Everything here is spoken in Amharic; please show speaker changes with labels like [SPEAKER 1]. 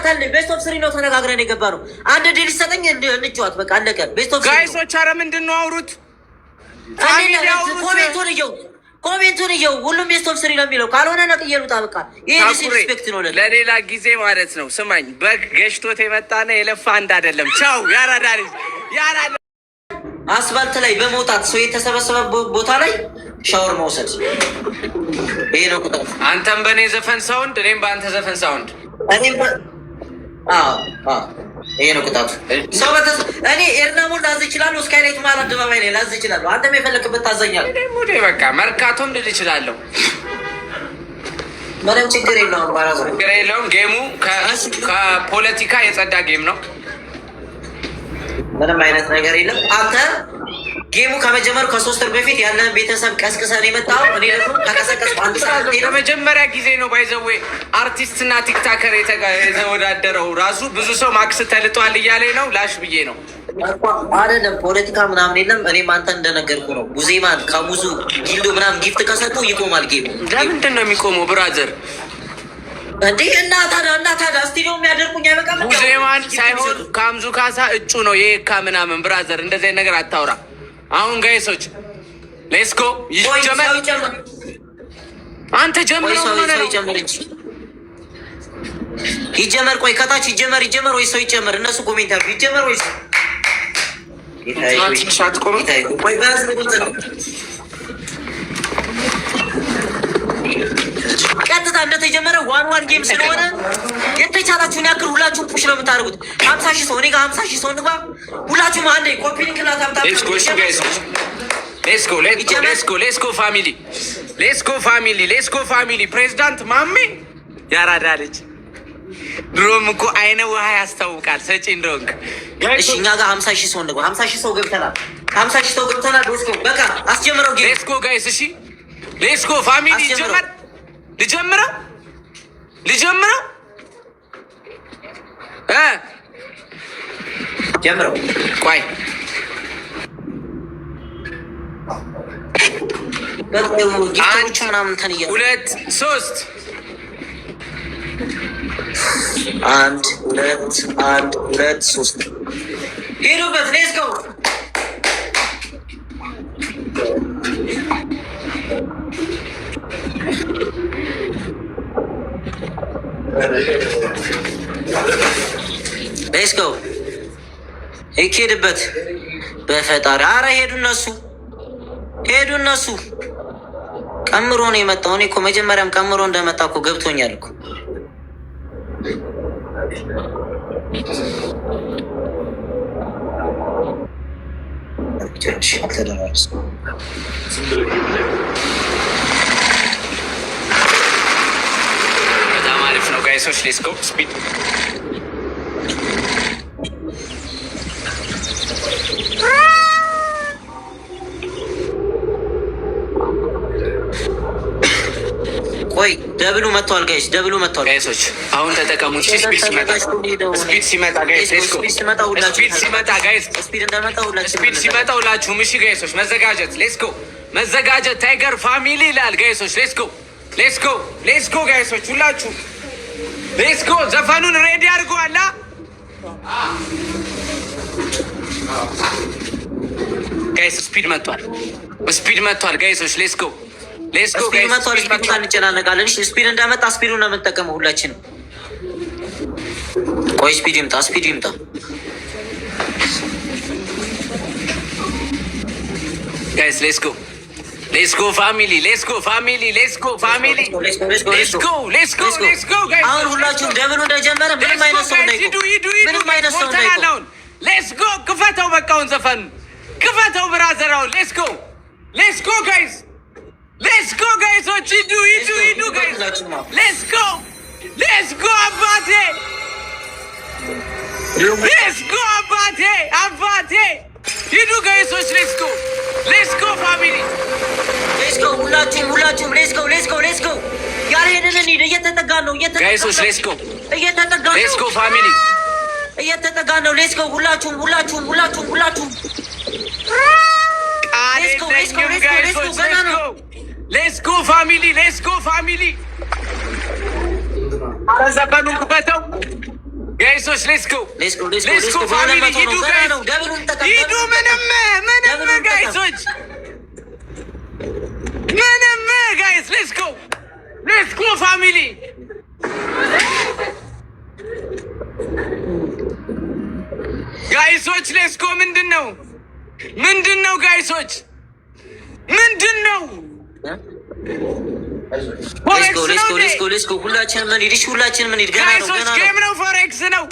[SPEAKER 1] ታለ ቤስት ኦፍ 3 ነው ተነጋግረን የገባነው። አንድ ዲል ሰጠኝ እንጫወት በቃ አለቀ። ቤስት ኦፍ 3
[SPEAKER 2] ጋይሶች፣ ኧረ ምንድነው አውሩት።
[SPEAKER 1] ኮሜንቱን ይኸው ሁሉም ቤስት ኦፍ 3 ነው የሚለው። ካልሆነ ነቅየሉታ በቃ ይሄ ዲስሪስፔክት ነው
[SPEAKER 2] ለሌላ ጊዜ ማለት ነው። ስማኝ በግ ገሽቶት የመጣና የለፋ አንድ አይደለም። ቻው ያራዳሪ ያራዳ
[SPEAKER 1] አስፋልት ላይ በመውጣት ሰው የተሰበሰበ ቦታ ላይ ሻወር መውሰድ ይሄ ነው ቁጣት።
[SPEAKER 2] አንተም በእኔ ዘፈን ሳውንድ፣ እኔም በአንተ ዘፈን ሳውንድ።
[SPEAKER 1] ይሄ ነው ቁጣቱ። ሰው እኔ ኤርናሞን ላዝ ይችላለሁ፣ ስካይላይት ማለት አደባባይ ላይ ላዝ ይችላለሁ። አንተም የፈለክበት ታዘኛለህ።
[SPEAKER 2] ሙዴ በቃ መርካቶም ልል ይችላለሁ።
[SPEAKER 1] ምንም ችግር የለውም። ባራዘ
[SPEAKER 2] ችግር የለውም። ጌሙ ከፖለቲካ የጸዳ ጌም ነው።
[SPEAKER 1] ምንም አይነት ነገር የለም። አንተ ጌሙ ከመጀመሩ ከ3 ወር በፊት ያለን ቤተሰብ ቀስቅሰን የመጣው እኔ ደግሞ ተቀሰቀስኩ። አንድ ሰዓት
[SPEAKER 2] ለመጀመሪያ ጊዜ ነው ባይዘዌ አርቲስትና ቲክታከር የተወዳደረው። ራሱ ብዙ ሰው ማክስ ተልጧል እያለኝ ነው። ላሽ ብዬ ነው
[SPEAKER 1] አይደለም። ፖለቲካ ምናምን የለም። እኔም አንተ እንደነገርኩ ነው። ጉዜማን ከሙዙ ጊልዶ ምናምን ጊፍት ከሰጡ ይቆማል ጌሙ።
[SPEAKER 2] ለምንድን ነው የሚቆመው ብራዘር?
[SPEAKER 1] እንዴ እና ታዲያ ስቱዲዮ የሚያደርጉኝ አይበቃም?
[SPEAKER 2] ጉዜማን ሳይሆን ከአምዙ ካሳ እጩ ነው የካ ምናምን። ብራዘር እንደዚህ ነገር አታውራ። አሁን ጋይሶች ሌስኮ ይጀመር። አንተ ጀምር
[SPEAKER 1] ይጀመር። ቆይ ከታች ይጀመር ወይ ሰው ይጀመር? እነሱ ኮሜንት አድርጉ። ይጀመር ወይ ሰው ቀጥታ እንደተጀመረ ዋን ጌም ስለሆነ የተቻላችሁን ያክል ሁላችሁም ፑሽ ነው የምታደርጉት። 50 ሺህ ሰው እኔ ጋር 50 ሺህ ሰው እንግባ። ሁላችሁም አንዴ ኮፒ ሊንክ እና ታምጣ።
[SPEAKER 2] ሌስኮ ፋሚሊ ፕሬዚዳንት ማሜ ያራዳ ልጅ። ድሮም እኮ አይነ ውሃ ያስታውቃል ሰጪ እንደሆንክ።
[SPEAKER 1] እሺ እኛ ጋር 50 ሺህ ሰው እንግባ። 50 ሺህ ሰው ገብተናል። 50 ሺህ ሰው ገብተናል። ሌስኮ በቃ አስጀምረው ጌም።
[SPEAKER 2] ሌስኮ ጋይስ፣ እሺ ሌስኮ ፋሚሊ ይጀምር። ልጀምረው
[SPEAKER 1] ጀምረው።
[SPEAKER 2] ቆይ
[SPEAKER 1] ጊፍቶቹ ምናምን እንትን እያሉ
[SPEAKER 2] 2 3
[SPEAKER 1] 1 2 3 ሄዱበት። ሌትስ ጎ ሌትስ ጎ ይኬድበት በፈጣሪ። አረ ሄዱ እነሱ ቀምሮ ነው የመጣው። እኔ እኮ መጀመሪያም ቀምሮ እንደመጣ እኮ ገብቶኛል እኮ።
[SPEAKER 2] በጣም አሪፍ ነው ጋይሶች። ሌትስ ጎ ስፒድ
[SPEAKER 1] ቆይ ደብሉ መጥቷል ጋይስ፣ ደብሉ መጥቷል
[SPEAKER 2] ጋይሶች። አሁን ተጠቀሙት። ስፒድ ሲመጣ ጋይስ፣ ስፒድ ሲመጣ ሁላችሁም እሺ ጋይሶች መዘጋጀት። ሌትስ ጎ መዘጋጀት። ታይገር ፋሚሊ ይላል ጋይሶች። ሌትስ ጎ ጋይሶች ሁላችሁ ሌትስ ጎ። ዘፈኑን ሬዲ አድርገዋላ ጋይስ። ስፒድ መጥቷል ጋይሶች። ሌትስ ጎ
[SPEAKER 1] ስፒድ መጥቷል። ስፒድ እንጨናነቃለን። ስፒድ እንዳመጣ ስፒዱን ነው የምንጠቀመው ሁላችንም። ቆይ ስፒድ ይምጣ
[SPEAKER 2] ጋይስ። ሌትስ ጎ ፋሚሊ።
[SPEAKER 1] አሁን ሁላችሁም ደብሉ እንደጀመረ ምንም አይነት ሰው እንዳይቆም።
[SPEAKER 2] ሌትስ ጎ ክፈተው፣ በቃውን ዘፈን ክፈተው ብራዘራውን። ሌትስ ጎ ጋይስ። ሌትስ ጎ ጋይሶች፣ ሂዱ ጋይስ። ሌትስ ጎ አባቴ፣ ሂዱ ጋይሶች። ሌትስ ጎ ፋሚሊ፣
[SPEAKER 1] ሁላችሁም ሌትስ ጎ። ያልሄድን እንሂድ። እየተጠጋን ነው
[SPEAKER 2] ጋይሶች። ሌትስ ጎ ፋሚሊ፣
[SPEAKER 1] እየተጠጋን ነው። ሌትስ ጎ ሁላችሁም
[SPEAKER 2] ሌትስ ጎ ፋሚሊ። ኧረ ዘፈኑን ክፈተው። ጋይሶች ሌትስ ጎ ሌትስ ጎ ፋሚሊ ሂዱ ሂዱ። ምንም ጋይሶች ምንም ጋይስ ሌትስ ጎ ፋሚሊ ጋይሶች ሌትስ ጎ። ምንድን ነው ጋይሶች ምንድን ነው?
[SPEAKER 1] ሌትስ ጎ ሁላችንም ምን ሂድ ገና ነው
[SPEAKER 2] ፎሬክስ ነው